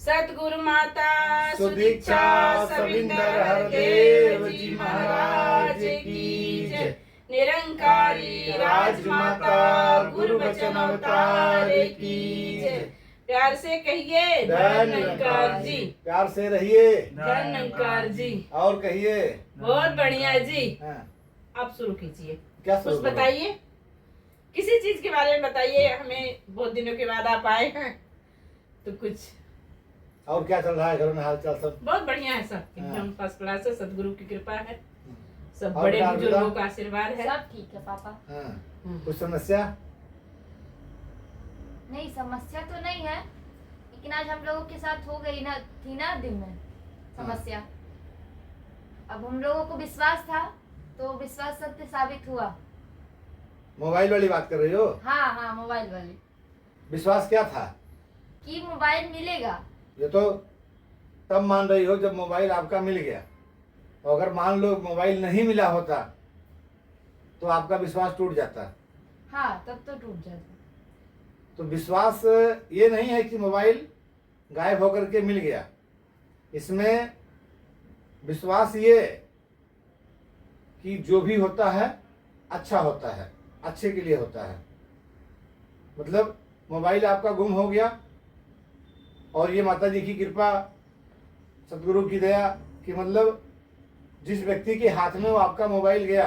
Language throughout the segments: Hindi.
सतगुरु माता सुदीक्षा सविंदर हरदेव जी महाराज की जय। निरंकारी राजमाता गुरु वचन अवतार की जय। प्यार से कहिए धन्यकार जी। प्यार से रहिए धन्यकार जी। और कहिए बहुत बढ़िया जी। हाँ। आप शुरू कीजिए। क्या कुछ शुरू करें? बताइए, किसी चीज के बारे में बताइए। हमें बहुत दिनों के बाद आप आए हैं तो कुछ। और क्या चल रहा है घर में, हाल चाल सब? बहुत बढ़िया है सब, हाँ। एकदम फर्स्ट क्लास है। सतगुरु की कृपा है, सब और बड़े बेटा, बुजुर्गों का आशीर्वाद है। सब ठीक है पापा। हाँ। कुछ समस्या? नहीं, समस्या तो नहीं है, लेकिन आज हम लोगों के साथ हो गई ना, थी ना दिन में समस्या। अब हम लोगों को विश्वास था तो विश्वास सत्य साबित हुआ। मोबाइल वाली बात कर रही हो? हाँ हाँ, मोबाइल वाली। विश्वास क्या था? कि मोबाइल मिलेगा। ये तो तब मान रही हो जब मोबाइल आपका मिल गया। तो अगर मान लो मोबाइल नहीं मिला होता तो आपका विश्वास टूट जाता। हाँ, तब तो टूट जाता। तो विश्वास ये नहीं है कि मोबाइल गायब होकर के मिल गया। इसमें विश्वास ये कि जो भी होता है अच्छा होता है, अच्छे के लिए होता है। मतलब मोबाइल आपका गुम हो गया और ये माता जी की कृपा, सतगुरु की दया कि मतलब जिस व्यक्ति के हाथ में वो आपका मोबाइल गया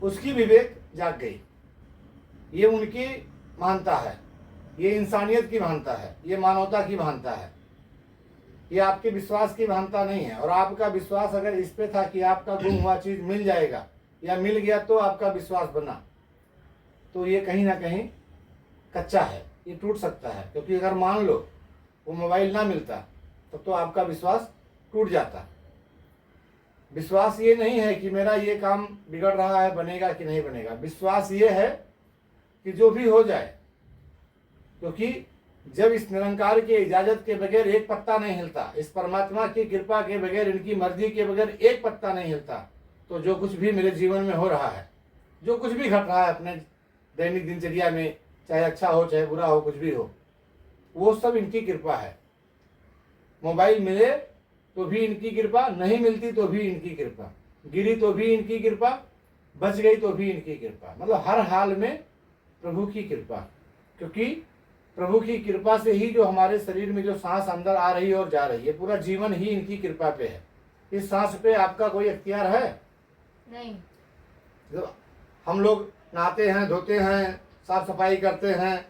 उसकी विवेक जाग गई। ये उनकी महानता है, ये इंसानियत की महानता है, ये मानवता की महानता है। ये आपके विश्वास की महानता नहीं है। और आपका विश्वास अगर इस पे था कि आपका गुम हुआ चीज मिल जाएगा या मिल गया तो आपका विश्वास बना, तो ये कहीं ना कहीं कच्चा है, ये टूट सकता है। क्योंकि अगर मान लो वो मोबाइल ना मिलता तब तो आपका विश्वास टूट जाता। विश्वास ये नहीं है कि मेरा ये काम बिगड़ रहा है, बनेगा कि नहीं बनेगा। विश्वास ये है कि जो भी हो जाए, क्योंकि जब इस निरंकार की इजाजत के बगैर एक पत्ता नहीं हिलता, इस परमात्मा की कृपा के बगैर, इनकी मर्जी के बगैर एक पत्ता नहीं हिलता, तो जो कुछ भी मेरे जीवन में हो रहा है, जो कुछ भी घट रहा है अपने दैनिक दिनचर्या में, चाहे अच्छा हो चाहे बुरा हो, कुछ भी हो, वो सब इनकी कृपा है। मोबाइल मिले तो भी इनकी कृपा, नहीं मिलती तो भी इनकी कृपा, गिरी तो भी इनकी कृपा, बच गई तो भी इनकी कृपा। मतलब हर हाल में प्रभु की कृपा। क्योंकि प्रभु की कृपा से ही जो हमारे शरीर में जो सांस अंदर आ रही है और जा रही है, पूरा जीवन ही इनकी कृपा पे है। इस सांस पे आपका कोई अख्तियार है नहीं। जब हम लोग नहाते हैं, धोते हैं, साफ सफाई करते हैं,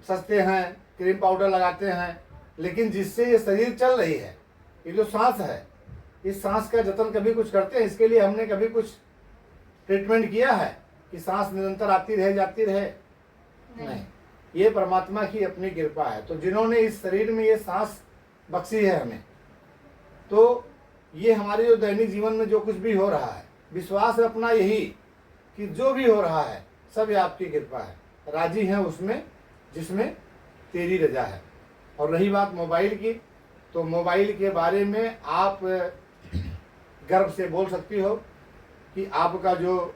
सजते हैं, क्रीम पाउडर लगाते हैं, लेकिन जिससे ये शरीर चल रही है, ये जो सांस है, इस सांस का जतन कभी कुछ करते हैं? इसके लिए हमने कभी कुछ ट्रीटमेंट किया है कि सांस निरंतर आती रहे जाती रहे? नहीं। ये परमात्मा की अपनी कृपा है। तो जिन्होंने इस शरीर में ये सांस बख्शी है हमें, तो ये हमारे जो दैनिक जीवन में जो कुछ भी हो रहा है, विश्वास अपना यही कि जो भी हो रहा है सब ये आपकी कृपा है। राजी हैं उसमें जिसमें तेरी रजा है। और रही बात मोबाइल की, तो मोबाइल के बारे में आप गर्व से बोल सकती हो कि आपका जो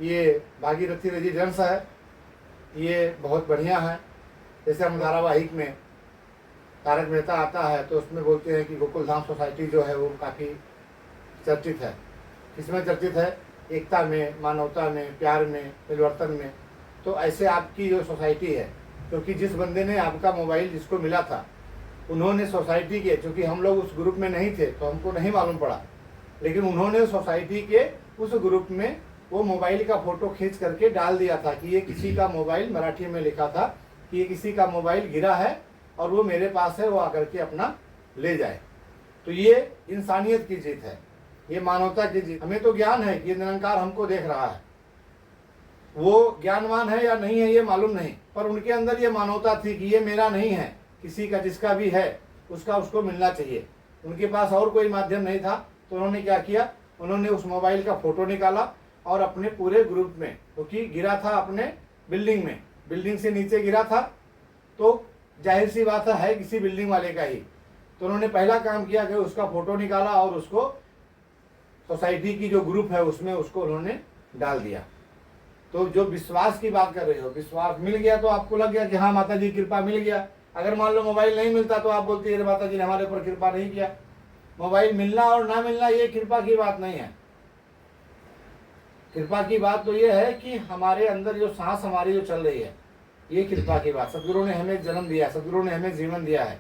ये भागीरथी रेजिडेंस है ये बहुत बढ़िया है। जैसे हम धारावाहिक में तारक मेहता आता है तो उसमें बोलते हैं कि गोकुलधाम सोसाइटी जो है वो काफ़ी चर्चित है। किसमें चर्चित है? एकता में, मानवता में, प्यार में, परिवर्तन में। तो ऐसे आपकी जो सोसाइटी है, क्योंकि जिस बंदे ने आपका मोबाइल जिसको मिला था, उन्होंने सोसाइटी के, चूँकि हम लोग उस ग्रुप में नहीं थे तो हमको नहीं मालूम पड़ा, लेकिन उन्होंने सोसाइटी के उस ग्रुप में वो मोबाइल का फ़ोटो खींच करके डाल दिया था कि ये किसी का मोबाइल, मराठी में लिखा था कि ये किसी का मोबाइल गिरा है और वो मेरे पास है, वो आकर के अपना ले जाए। तो ये इंसानियत की जीत है, ये मानवता की जीत। हमें तो ज्ञान है कि ये निरंकार हमको देख रहा है, वो ज्ञानवान है या नहीं है ये मालूम नहीं, पर उनके अंदर ये मानवता थी कि ये मेरा नहीं है, किसी का, जिसका भी है उसका उसको मिलना चाहिए। उनके पास और कोई माध्यम नहीं था, तो उन्होंने क्या किया, उन्होंने उस मोबाइल का फ़ोटो निकाला और अपने पूरे ग्रुप में, क्योंकि गिरा था अपने बिल्डिंग में, बिल्डिंग से नीचे गिरा था, तो जाहिर सी बात है किसी बिल्डिंग वाले का ही। तो उन्होंने पहला काम किया कि उसका फ़ोटो निकाला और उसको सोसाइटी की जो ग्रुप है उसमें उसको उन्होंने डाल दिया। तो जो विश्वास की बात कर रहे हो, विश्वास मिल गया तो आपको लग गया कि हाँ माता जी कृपा मिल गया। अगर मान लो मोबाइल नहीं मिलता तो आप बोलती है अरे माता जी ने हमारे ऊपर कृपा नहीं किया। मोबाइल मिलना और ना मिलना ये कृपा की बात नहीं है। कृपा की बात तो ये है कि हमारे अंदर जो सांस हमारी जो चल रही है, ये कृपा की बात। सदगुरु ने हमें जन्म दिया, सदगुरु ने हमें जीवन दिया है,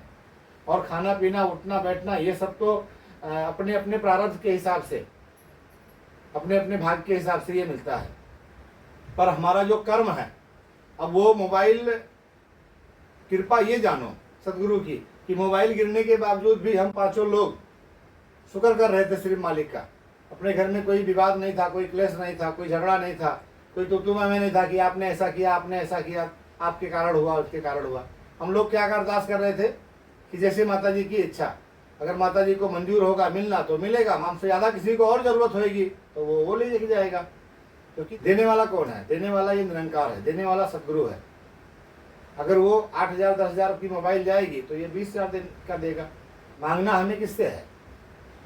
और खाना पीना उठना बैठना ये सब तो अपने अपने प्रारब्ध के हिसाब से, अपने अपने भाग के हिसाब से ये मिलता है। पर हमारा जो कर्म है, अब वो मोबाइल, कृपा ये जानो सदगुरु की कि मोबाइल गिरने के बावजूद भी हम पांचों लोग शुक्र कर रहे थे सिर्फ मालिक का। अपने घर में कोई विवाद नहीं था, कोई क्लेश नहीं था, कोई झगड़ा नहीं था, कोई तुतुमा में नहीं था कि आपने ऐसा किया, आपने ऐसा किया, आपके कारण हुआ, उसके कारण हुआ। हम लोग क्या अरदास कर रहे थे कि जैसे माता जी की इच्छा, अगर माता जी को मंजूर होगा मिलना तो मिलेगा, हमसे ज़्यादा किसी को और ज़रूरत होगी तो वो ले जाएगा। क्योंकि देने वाला कौन है? देने वाला ये निरंकार है, देने वाला सदगुरु है। अगर वो 8,000 10,000 की मोबाइल जाएगी तो ये 20,000 का देगा। मांगना हमें किससे है?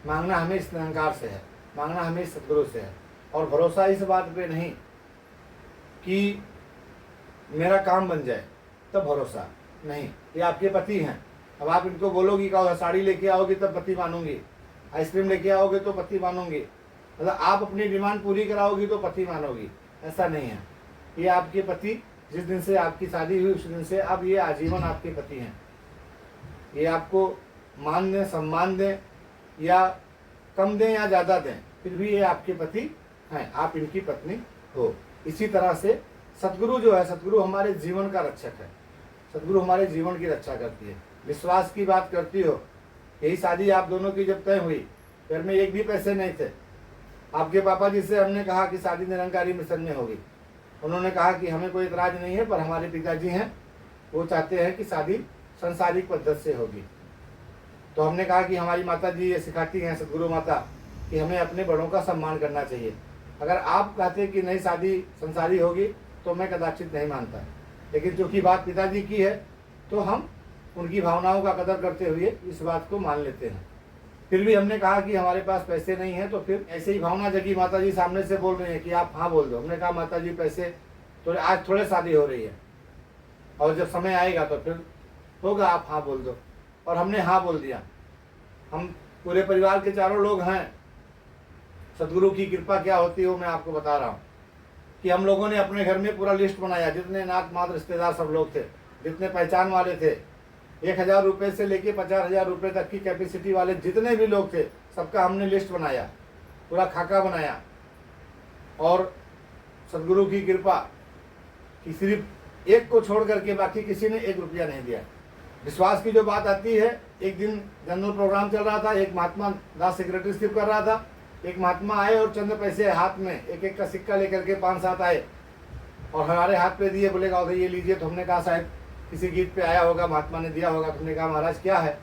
मांगना हमें इस निरंकार से है, मांगना हमें इस सदगुरु से है। और भरोसा इस बात पे नहीं कि मेरा काम बन जाए, तब भरोसा नहीं। ये आपके पति हैं, अब आप इनको बोलोगी क्या, साड़ी लेके आओगी तब पति मानूंगी, आइसक्रीम लेके आओगे तो पति मानूंगी, मतलब आप अपनी डिमांड पूरी कराओगी तो पति मानोगी, ऐसा नहीं है। ये आपके पति, जिस दिन से आपकी शादी हुई उस दिन से अब ये आजीवन आपके पति हैं। ये आपको मान दें, सम्मान दें या कम दें या ज़्यादा दें, फिर भी ये आपके पति हैं, आप इनकी पत्नी हो। इसी तरह से सदगुरु जो है, सदगुरु हमारे जीवन का रक्षक है, सदगुरु हमारे जीवन की रक्षा करती है। विश्वास की बात करती हो, यही शादी आप दोनों की जब तय हुई, घर में एक भी पैसे नहीं थे। आपके पापा जी से हमने कहा कि शादी निरंकारी मिशन में होगी, उन्होंने कहा कि हमें कोई इतराज नहीं है, पर हमारे पिताजी हैं वो चाहते हैं कि शादी संसारिक पद्धति से होगी। तो हमने कहा कि हमारी माता जी ये सिखाती हैं, सदगुरु माता, कि हमें अपने बड़ों का सम्मान करना चाहिए। अगर आप कहते कि नहीं शादी संसारी होगी तो मैं कदाचित नहीं मानता, लेकिन चूँकि बात पिताजी की है तो हम उनकी भावनाओं का कदर करते हुए इस बात को मान लेते हैं। फिर भी हमने कहा कि हमारे पास पैसे नहीं हैं, तो फिर ऐसे ही भावना जगी, माता जी सामने से बोल रही हैं कि आप हाँ बोल दो। हमने कहा माता जी पैसे तो आज थोड़े शादी हो रही है, और जब समय आएगा तो फिर होगा, आप हाँ बोल दो। और हमने हाँ बोल दिया। हम पूरे परिवार के चारों लोग हैं। सदगुरु की कृपा क्या होती है वो मैं आपको बता रहा हूँ कि हम लोगों ने अपने घर में पूरा लिस्ट बनाया, जितने नात मात रिश्तेदार सब लोग थे, जितने पहचान वाले थे, 1,000 रुपये से लेके 50,000 रुपये तक की कैपेसिटी वाले जितने भी लोग थे, सबका हमने लिस्ट बनाया, पूरा खाका बनाया। और सदगुरु की कृपा कि सिर्फ एक को छोड़ करके बाकी किसी ने 1 रुपया नहीं दिया। विश्वास की जो बात आती है, एक दिन जनरल प्रोग्राम चल रहा था, एक महात्मा दास सेक्रेटरीशिप कर रहा था, एक महात्मा आए और चंद पैसे हाथ में एक एक का सिक्का लेकर के 5-7 आए और हमारे हाथ पे दिए, बोलेगा उधर ये लीजिए। तो हमने कहा शायद किसी गीत पे आया होगा, महात्मा ने दिया होगा। तो हमने कहा महाराज क्या है?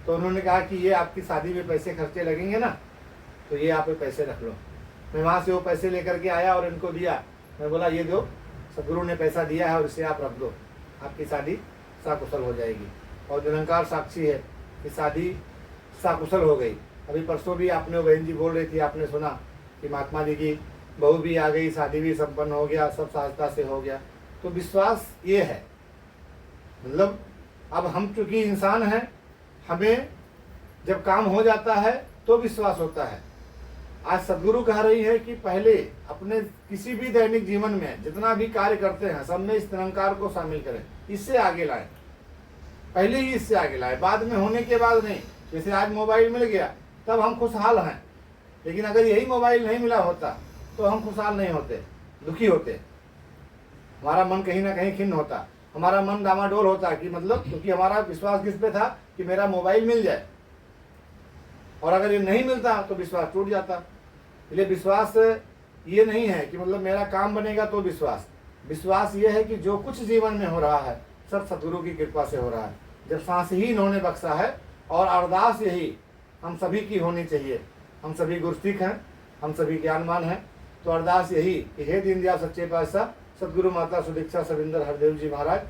तो उन्होंने कहा कि ये आपकी शादी में पैसे खर्चे लगेंगे ना, तो ये आप पैसे रख लो। मैं वहाँ से वो पैसे लेकर के आया और इनको दिया। मैं बोला ये दो, सदगुरु ने पैसा दिया है और इसे आप रख दो, आपकी शादी साकुशल हो जाएगी। और निरंकार साक्षी है कि शादी साकुशल हो गई। अभी परसों भी आपने, बहन जी बोल रही थी, आपने सुना कि महात्मा जी की बहू भी आ गई, शादी भी संपन्न हो गया, सब सहजता से हो गया। तो विश्वास ये है, मतलब अब हम चूंकि इंसान हैं, हमें जब काम हो जाता है तो विश्वास होता है। आज सदगुरु कह रही है कि पहले अपने किसी भी दैनिक जीवन में जितना भी कार्य करते हैं सब में इस निरंकार को शामिल करें, इससे आगे लाएं, पहले ही इससे आगे लाएं, बाद में होने के बाद नहीं। जैसे आज मोबाइल मिल गया तब हम खुशहाल हैं, लेकिन अगर यही मोबाइल नहीं मिला होता तो हम खुशहाल नहीं होते, दुखी होते, हमारा मन कहीं ना कहीं खिन्न होता, हमारा मन डामाडोल होता कि मतलब, क्योंकि हमारा विश्वास किस पे था कि मेरा मोबाइल मिल जाए, और अगर ये नहीं मिलता तो विश्वास टूट जाता। इसलिए विश्वास ये नहीं है कि मतलब मेरा काम बनेगा तो विश्वास। विश्वास ये है कि जो कुछ जीवन में हो रहा है सब सदगुरु की कृपा से हो रहा है। जब सांस ही इन्होंने बख्शा है, और अरदास यही हम सभी की होनी चाहिए। हम सभी गुरसिख हैं, हम सभी ज्ञानवान हैं, तो अरदास यही कि हे दीनदयाल सच्चे पातशाह, सदगुरु माता सुदीक्षा सविंदर हरदेव जी महाराज,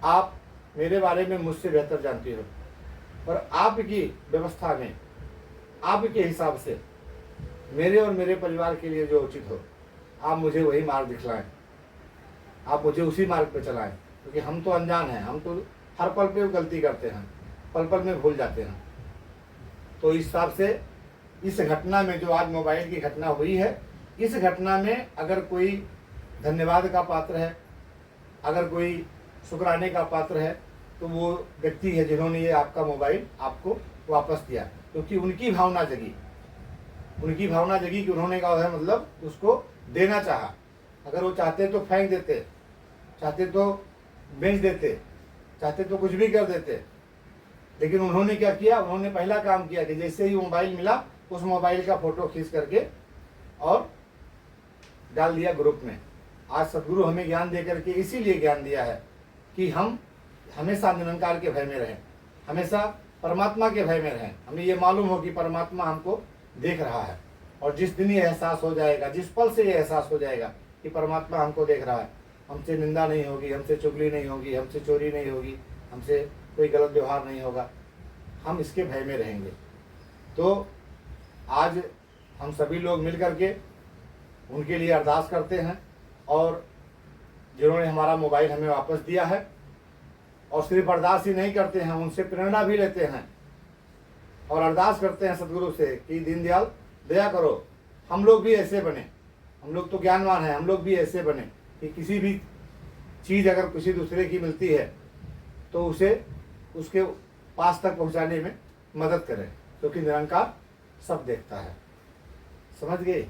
आप मेरे बारे में मुझसे बेहतर जानती हो, और आपकी व्यवस्था में, आपके हिसाब से मेरे और मेरे परिवार के लिए जो उचित हो, आप मुझे वही मार्ग दिखलाएं, आप मुझे उसी मार्ग पे चलाएं। क्योंकि हम तो अनजान हैं, हम तो हर पल पे वो गलती करते हैं, पल पल में भूल जाते हैं। तो इस हिसाब से इस घटना में जो आज मोबाइल की घटना हुई है, इस घटना में अगर कोई धन्यवाद का पात्र है, अगर कोई शुक्राने का पात्र है, तो वो व्यक्ति है जिन्होंने ये आपका मोबाइल आपको वापस दिया, क्योंकि उनकी भावना जगी, उनकी भावना जगी कि उन्होंने कहा है मतलब उसको देना चाहा। अगर वो चाहते तो फेंक देते, चाहते तो बेच देते, चाहते तो कुछ भी कर देते, लेकिन उन्होंने क्या किया, उन्होंने पहला काम किया कि जैसे ही मोबाइल मिला उस मोबाइल का फोटो खींच करके और डाल दिया ग्रुप में। आज सदगुरु हमें ज्ञान दे करके इसीलिए ज्ञान दिया है कि हम हमेशा निरंकार के भय में रहें, हमेशा परमात्मा के भय में रहें। हमें ये मालूम हो कि परमात्मा हमको देख रहा है, और जिस दिन ये एहसास हो जाएगा, जिस पल से ये एहसास हो जाएगा कि परमात्मा हमको देख रहा है, हमसे निंदा नहीं होगी, हमसे चुगली नहीं होगी, हमसे चोरी नहीं होगी, हमसे कोई गलत व्यवहार नहीं होगा, हम इसके भय में रहेंगे। तो आज हम सभी लोग मिल करके उनके लिए अरदास करते हैं, और जिन्होंने हमारा मोबाइल हमें वापस दिया है, और सिर्फ अरदास ही नहीं करते हैं, उनसे प्रेरणा भी लेते हैं और अरदास करते हैं सदगुरु से कि दीनदयाल दया करो, हम लोग भी ऐसे बने, हम लोग तो ज्ञानवान हैं, हम लोग भी ऐसे बने कि किसी भी चीज़ अगर किसी दूसरे की मिलती है तो उसे उसके पास तक पहुंचाने में मदद करें, क्योंकि निरंकार सब देखता है। समझ गए?